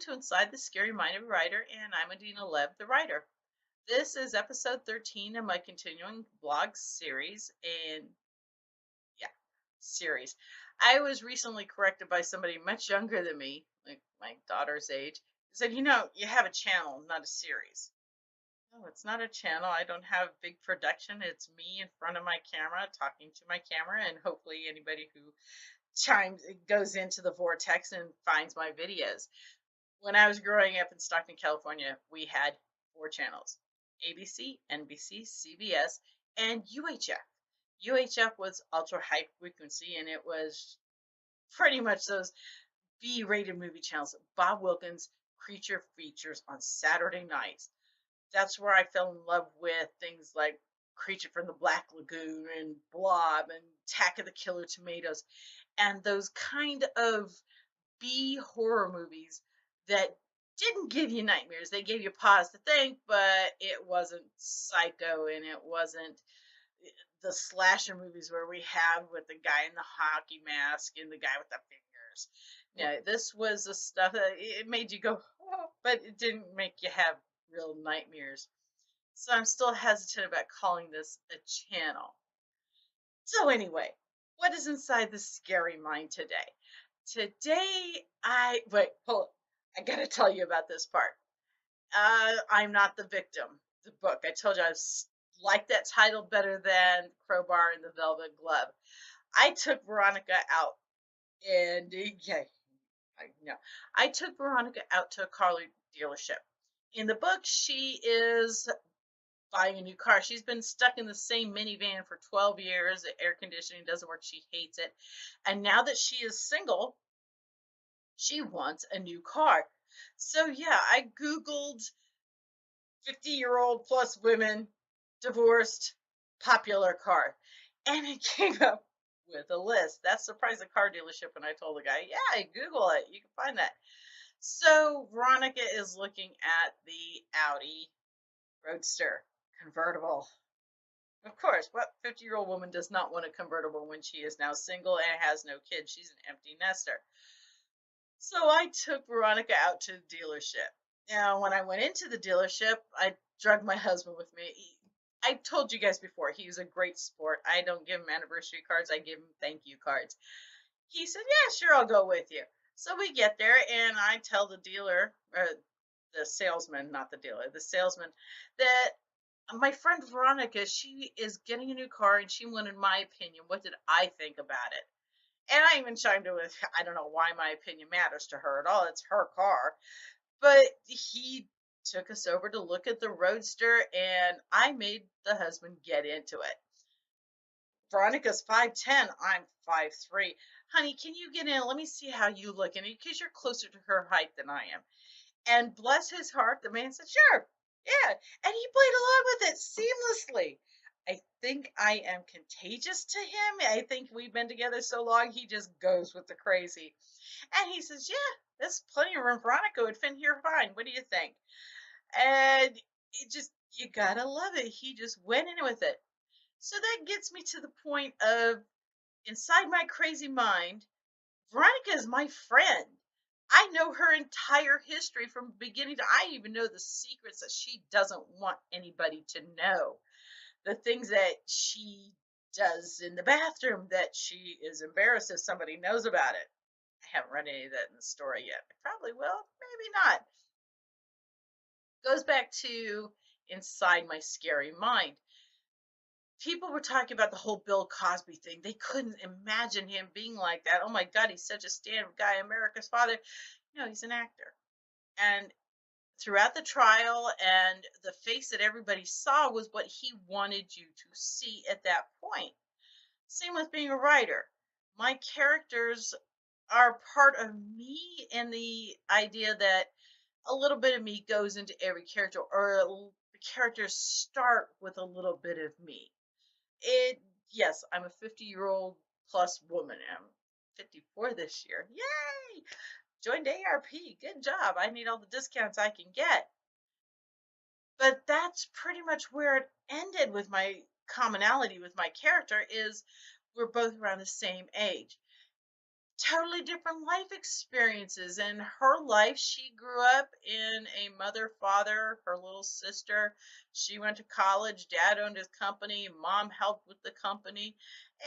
to Inside the Scary Mind of a Writer, and I'm Adina Lev, the writer. This is episode 13 of my continuing blog series, and yeah, series. I was recently corrected by somebody much younger than me, like my daughter's age, who said, you have a channel, not a series. No, it's not a channel. I don't have big production. It's me in front of my camera, talking to my camera, and hopefully anybody who chimes goes into the vortex and finds my videos. When I was growing up in Stockton, California, we had four channels: ABC, NBC, CBS, and UHF. UHF was ultra high frequency, and it was pretty much those B rated movie channels. Bob Wilkins creature features on Saturday nights. That's where I fell in love with things like Creature from the Black Lagoon and Blob and Attack of the Killer Tomatoes and those kind of B horror movies that didn't give you nightmares. They gave you pause to think, but it wasn't Psycho and it wasn't the slasher movies where we have with the guy in the hockey mask and the guy with the fingers. No, this was the stuff that it made you go, oh, but it didn't make you have real nightmares. So I'm still hesitant about calling this a channel. So anyway, what is inside the scary mind today? Today, wait, hold on. I gotta tell you about this part. I'm not the victim. The book. I told you like that title better than Crowbar and the Velvet Glove. I took Veronica out, and yeah, I know. I took Veronica out to a car dealership. In the book, she is buying a new car. She's been stuck in the same minivan for 12 years. The air conditioning doesn't work. She hates it. And now that she is single, she wants a new car. So yeah, I Googled 50-year-old plus women, divorced, popular car. And it came up with a list. That surprised the car dealership when I told the guy, yeah, Google it. You can find that. So Veronica is looking at the Audi Roadster convertible. Of course, what 50-year-old woman does not want a convertible when she is now single and has no kids? She's an empty nester. So I took Veronica out to the dealership. Now, when I went into the dealership, I dragged my husband with me. I told you guys before, he's a great sport. I don't give him anniversary cards, I give him thank you cards. He said, yeah, sure, I'll go with you. So we get there, and I tell the dealer, or the salesman, not the dealer, the salesman, that my friend Veronica, she is getting a new car, and she wanted my opinion. What did I think about it? And I even chimed in with, I don't know why my opinion matters to her at all. It's her car. But he took us over to look at the Roadster, and I made the husband get into it. Veronica's 5'10. I'm 5'3. Honey, can you get in? Let me see how you look in it because you're closer to her height than I am. And bless his heart, the man said, sure. Yeah. And he played along with it seamlessly. I think I am contagious to him. I think we've been together so long, he just goes with the crazy. And he says, yeah, there's plenty of room. Veronica would fit here fine. What do you think? And you gotta love it. He just went in with it. So that gets me to the point of inside my crazy mind, Veronica is my friend. I know her entire history from beginning to I even know the secrets that she doesn't want anybody to know. The things that she does in the bathroom that she is embarrassed if somebody knows about it. I haven't read any of that in the story yet. I probably will, maybe not. Goes back to inside my scary mind. People were talking about the whole Bill Cosby thing. They couldn't imagine him being like that. Oh my God, he's such a stand-up guy, America's father. No, he's an actor. And throughout the trial, and the face that everybody saw was what he wanted you to see at that point. Same with being a writer. My characters are part of me, and the idea that a little bit of me goes into every character, or the characters start with a little bit of me. Yes, I'm a 50-year-old plus woman. I'm 54 this year. Yay! Joined ARP. Good job. I need all the discounts I can get. But that's pretty much where it ended with my commonality with my character is we're both around the same age. totally different life experiences. In her life, she grew up in a mother, father, her little sister. She went to college. Dad owned his company. Mom helped with the company.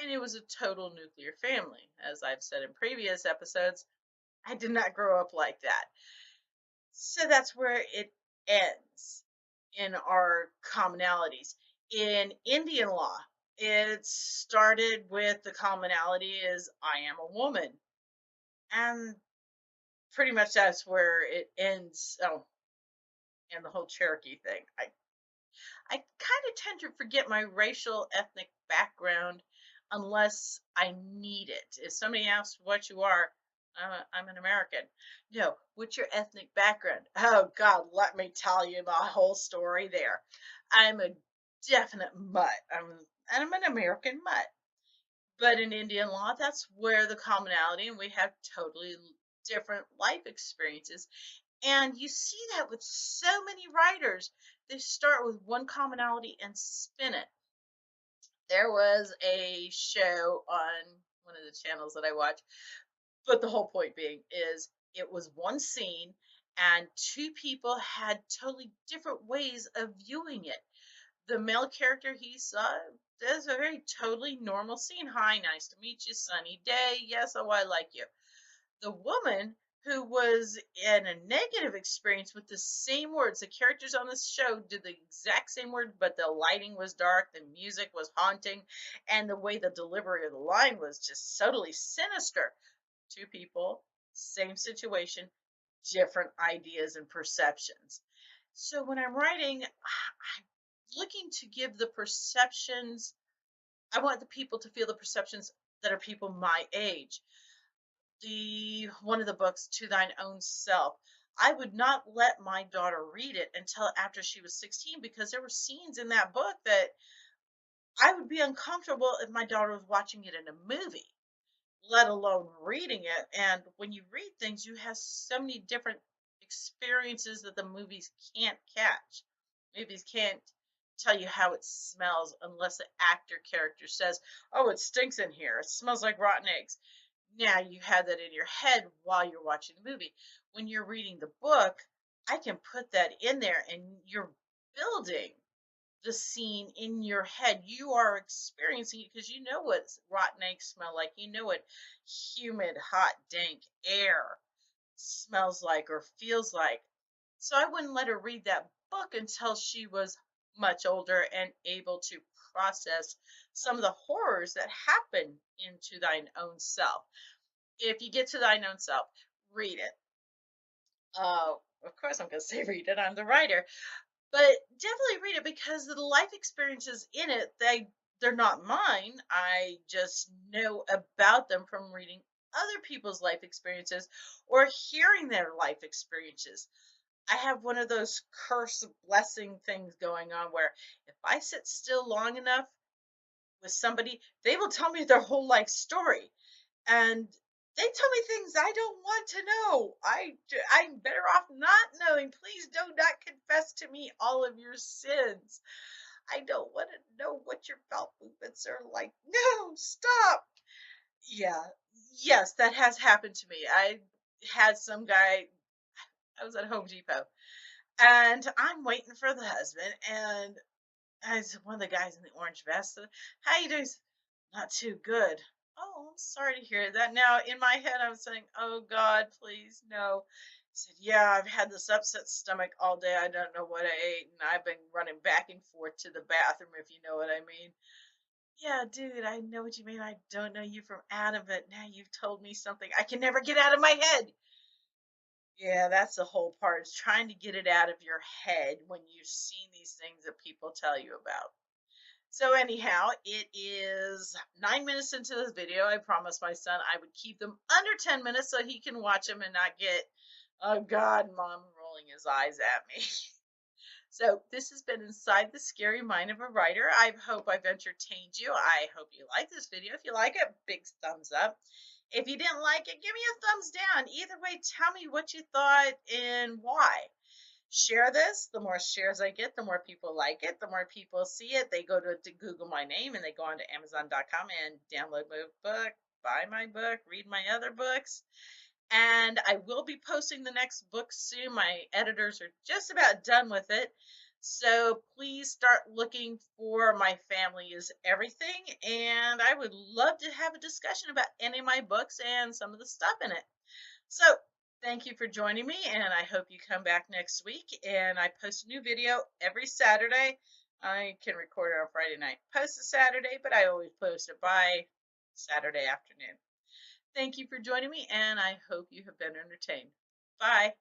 And it was a total nuclear family. As I've said in previous episodes, I did not grow up like that. So that's where it ends in our commonalities. In Indian law, it started with the commonality is I am a woman. And pretty much that's where it ends. Oh, and the whole Cherokee thing. I kind of tend to forget my racial ethnic background unless I need it. If somebody asks what you are, I'm an American. No, what's your ethnic background? Oh God, let me tell you my whole story there. I'm a definite mutt. I'm an American mutt. But in Indian law, that's where the commonality, and we have totally different life experiences. And you see that with so many writers. They start with one commonality and spin it. There was a show on one of the channels that I watch, but the whole point being is it was one scene and two people had totally different ways of viewing it. The male character he saw does a very totally normal scene. Hi, nice to meet you, sunny day. Yes, oh, I like you. The woman who was in a negative experience with the same words, the characters on this show did the exact same word, but the lighting was dark, the music was haunting, and the way the delivery of the line was just totally sinister. Two people, same situation, different ideas and perceptions. So when I'm writing, I'm looking to give the perceptions, I want the people to feel the perceptions that are people my age. The one of the books, To Thine Own Self, I would not let my daughter read it until after she was 16 because there were scenes in that book that I would be uncomfortable if my daughter was watching it in a movie, let alone reading it. And when you read things, you have so many different experiences that the movies can't catch. Movies can't tell you how it smells unless the actor character says, "Oh, it stinks in here. It smells like rotten eggs." Now you have that in your head while you're watching the movie. When you're reading the book, I can put that in there and you're building the scene in your head. You are experiencing it because you know what rotten eggs smell like. You know what humid, hot, dank air smells like or feels like. So I wouldn't let her read that book until she was much older and able to process some of the horrors that happen into thine own self. If you get to thine own self, read it. Of course, I'm going to say read it. I'm the writer, but definitely read it because the life experiences in it, they're not mine. I just know about them from reading other people's life experiences or hearing their life experiences. I have one of those curse blessing things going on where if I sit still long enough with somebody, they will tell me their whole life story. And they tell me things I don't want to know. I'm better off not knowing. Please do not confess to me all of your sins. I don't want to know what your bowel movements are like. No, stop. Yeah, yes, that has happened to me. I had some guy, I was at Home Depot, and I'm waiting for the husband, and as one of the guys in the orange vest, "How you doing?" "Not too good." "Oh, I'm sorry to hear that." Now, in my head, I was saying, "Oh God, please no." He said, "Yeah, I've had this upset stomach all day. I don't know what I ate, and I've been running back and forth to the bathroom, if you know what I mean." "Yeah, dude, I know what you mean. I don't know you from Adam, but now you've told me something I can never get out of my head." Yeah, that's the whole part, is trying to get it out of your head when you've seen these things that people tell you about. So anyhow, it is 9 minutes into this video. I promised my son I would keep them under 10 minutes so he can watch them and not get, oh God, mom rolling his eyes at me. So this has been Inside the Scary Mind of a Writer. I hope I've entertained you. I hope you like this video. If you like it, big thumbs up. If you didn't like it, give me a thumbs down. Either way, tell me what you thought and why. Share this. The more shares I get, the more people like it. The more people see it, they go to Google my name and they go on to Amazon.com and download my book. buy my book, read my other books. And I will be posting the next book soon. My editors are just about done with it. So please start looking for My Family is Everything. And I would love to have a discussion about any of my books and some of the stuff in it. So thank you for joining me, and I hope you come back next week. And I post a new video every Saturday. I can record it on Friday night, post it Saturday, but I always post it by Saturday afternoon. Thank you for joining me, and I hope you have been entertained. Bye.